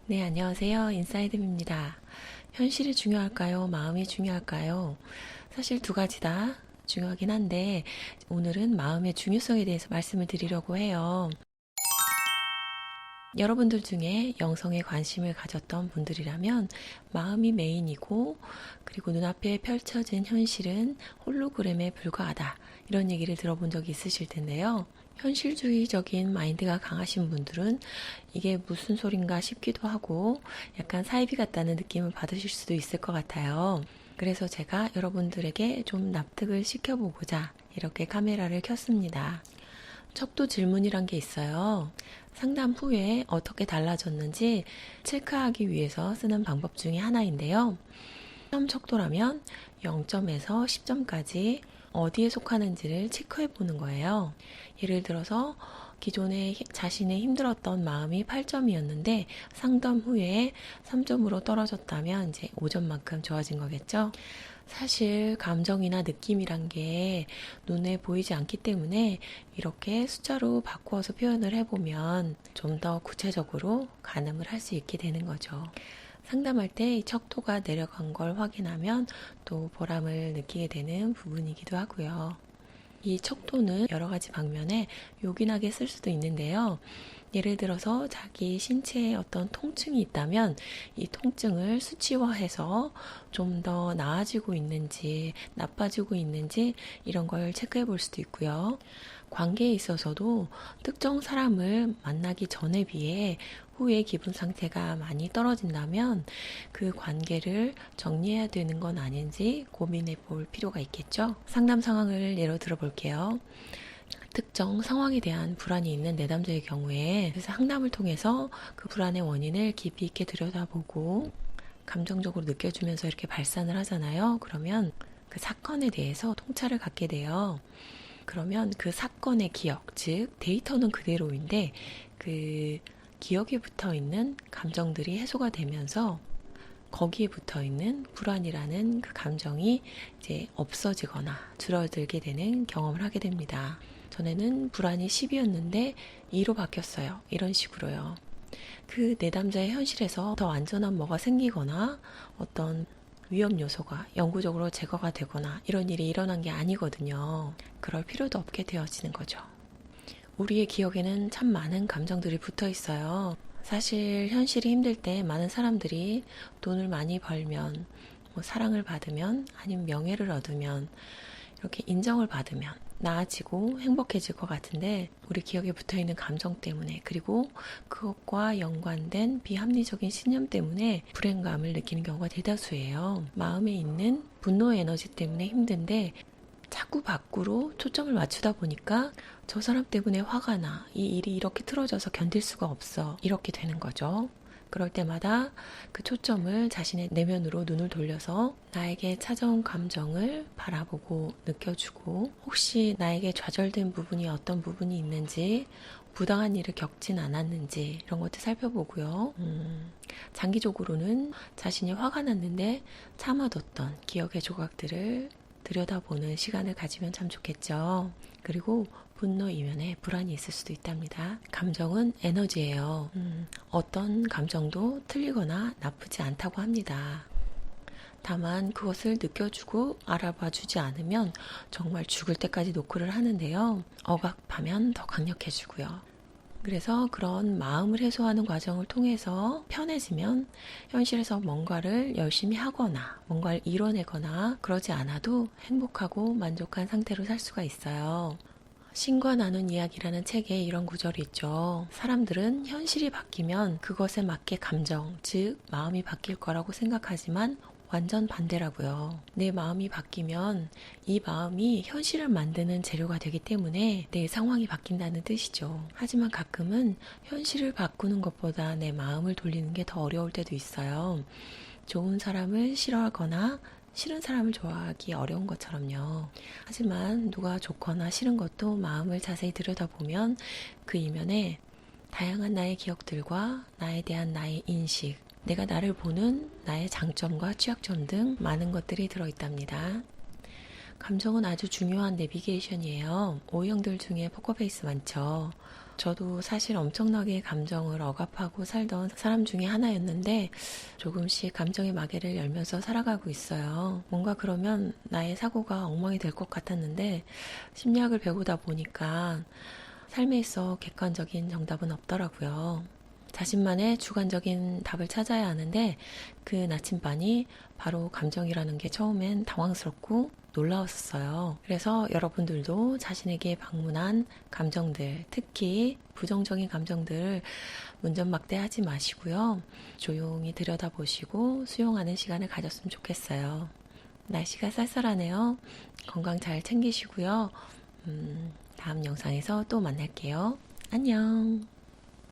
네, 안녕하세요. 인사이드입니다. 현실이 중요할까요? 마음이 중요할까요? 사실 두 가지 다 중요하긴 한데, 오늘은 마음의 중요성에 대해서 말씀을 드리려고 해요. 여러분들 중에 영성에 관심을 가졌던 분들이라면 마음이 메인이고, 그리고 눈앞에 펼쳐진 현실은 홀로그램에 불과하다. 이런 얘기를 들어본 적이 있으실 텐데요. 현실주의적인 마인드가 강하신 분들은 이게 무슨 소린가 싶기도 하고 약간 사이비 같다는 느낌을 받으실 수도 있을 것 같아요. 그래서 제가 여러분들에게 좀 납득을 시켜보고자 이렇게 카메라를 켰습니다. 척도 질문이란 게 있어요. 상담 후에 어떻게 달라졌는지 체크하기 위해서 쓰는 방법 중에 하나인데요. 10점 척도라면 0점에서 10점까지 어디에 속하는지를 체크해 보는 거예요. 예를 들어서 기존에 자신의 힘들었던 마음이 8점이었는데 상담 후에 3점으로 떨어졌다면 이제 5점만큼 좋아진 거겠죠. 사실 감정이나 느낌이란 게 눈에 보이지 않기 때문에 이렇게 숫자로 바꾸어서 표현을 해보면 좀 더 구체적으로 가늠을 할 수 있게 되는 거죠. 상담할 때 이 척도가 내려간 걸 확인하면 또 보람을 느끼게 되는 부분이기도 하고요. 이 척도는 여러 가지 방면에 요긴하게 쓸 수도 있는데요. 예를 들어서 자기 신체에 어떤 통증이 있다면 이 통증을 수치화해서 좀 더 나아지고 있는지 나빠지고 있는지 이런 걸 체크해 볼 수도 있고요. 관계에 있어서도 특정 사람을 만나기 전에 비해 후에 기분 상태가 많이 떨어진다면 그 관계를 정리해야 되는 건 아닌지 고민해 볼 필요가 있겠죠. 상담 상황을 예로 들어 볼게요. 특정 상황에 대한 불안이 있는 내담자의 경우에 그래서 상담을 통해서 그 불안의 원인을 깊이 있게 들여다보고 감정적으로 느껴주면서 이렇게 발산을 하잖아요. 그러면 그 사건에 대해서 통찰을 갖게 돼요. 그러면 그 사건의 기억, 즉 데이터는 그대로인데 그 기억에 붙어 있는 감정들이 해소가 되면서 거기에 붙어 있는 불안이라는 그 감정이 이제 없어지거나 줄어들게 되는 경험을 하게 됩니다. 전에는 불안이 10이었는데 2로 바뀌었어요. 이런 식으로요. 그 내담자의 현실에서 더 안전한 뭐가 생기거나 어떤 위험 요소가 영구적으로 제거가 되거나 이런 일이 일어난 게 아니거든요. 그럴 필요도 없게 되어지는 거죠. 우리의 기억에는 참 많은 감정들이 붙어 있어요. 사실 현실이 힘들 때 많은 사람들이 돈을 많이 벌면, 뭐 사랑을 받으면, 아니면 명예를 얻으면, 이렇게 인정을 받으면 나아지고 행복해질 것 같은데 우리 기억에 붙어있는 감정 때문에 그리고 그것과 연관된 비합리적인 신념 때문에 불행감을 느끼는 경우가 대다수예요. 마음에 있는 분노의 에너지 때문에 힘든데 자꾸 밖으로 초점을 맞추다 보니까 저 사람 때문에 화가 나. 이 일이 이렇게 틀어져서 견딜 수가 없어. 이렇게 되는 거죠. 그럴 때마다 그 초점을 자신의 내면으로 눈을 돌려서 나에게 찾아온 감정을 바라보고 느껴주고 혹시 나에게 좌절된 부분이 어떤 부분이 있는지 부당한 일을 겪진 않았는지 이런 것도 살펴보고요. 장기적으로는 자신이 화가 났는데 참아뒀던 기억의 조각들을 들여다보는 시간을 가지면 참 좋겠죠. 그리고 분노 이면에 불안이 있을 수도 있답니다. 감정은 에너지예요. 어떤 감정도 틀리거나 나쁘지 않다고 합니다. 다만 그것을 느껴주고 알아봐 주지 않으면 정말 죽을 때까지 노크를 하는데요. 억압하면 더 강력해지고요. 그래서 그런 마음을 해소하는 과정을 통해서 편해지면 현실에서 뭔가를 열심히 하거나 뭔가를 이뤄내거나 그러지 않아도 행복하고 만족한 상태로 살 수가 있어요. 신과 나눈 이야기라는 책에 이런 구절이 있죠. 사람들은 현실이 바뀌면 그것에 맞게 감정, 즉 마음이 바뀔 거라고 생각하지만 완전 반대라고요. 내 마음이 바뀌면 이 마음이 현실을 만드는 재료가 되기 때문에 내 상황이 바뀐다는 뜻이죠. 하지만 가끔은 현실을 바꾸는 것보다 내 마음을 돌리는 게 더 어려울 때도 있어요. 좋은 사람을 싫어하거나 싫은 사람을 좋아하기 어려운 것처럼요. 하지만 누가 좋거나 싫은 것도 마음을 자세히 들여다보면 그 이면에 다양한 나의 기억들과 나에 대한 나의 인식, 내가 나를 보는 나의 장점과 취약점 등 많은 것들이 들어있답니다. 감정은 아주 중요한 내비게이션이에요. O형들 중에 포커페이스 많죠. 저도 사실 엄청나게 감정을 억압하고 살던 사람 중에 하나였는데 조금씩 감정의 마개를 열면서 살아가고 있어요. 뭔가 그러면 나의 사고가 엉망이 될 것 같았는데 심리학을 배우다 보니까 삶에 있어 객관적인 정답은 없더라고요. 자신만의 주관적인 답을 찾아야 하는데 그 나침반이 바로 감정이라는 게 처음엔 당황스럽고 놀라웠었어요. 그래서 여러분들도 자신에게 방문한 감정들, 특히 부정적인 감정들 문전막대하지 마시고요. 조용히 들여다보시고 수용하는 시간을 가졌으면 좋겠어요. 날씨가 쌀쌀하네요. 건강 잘 챙기시고요. 다음 영상에서 또 만날게요. 안녕.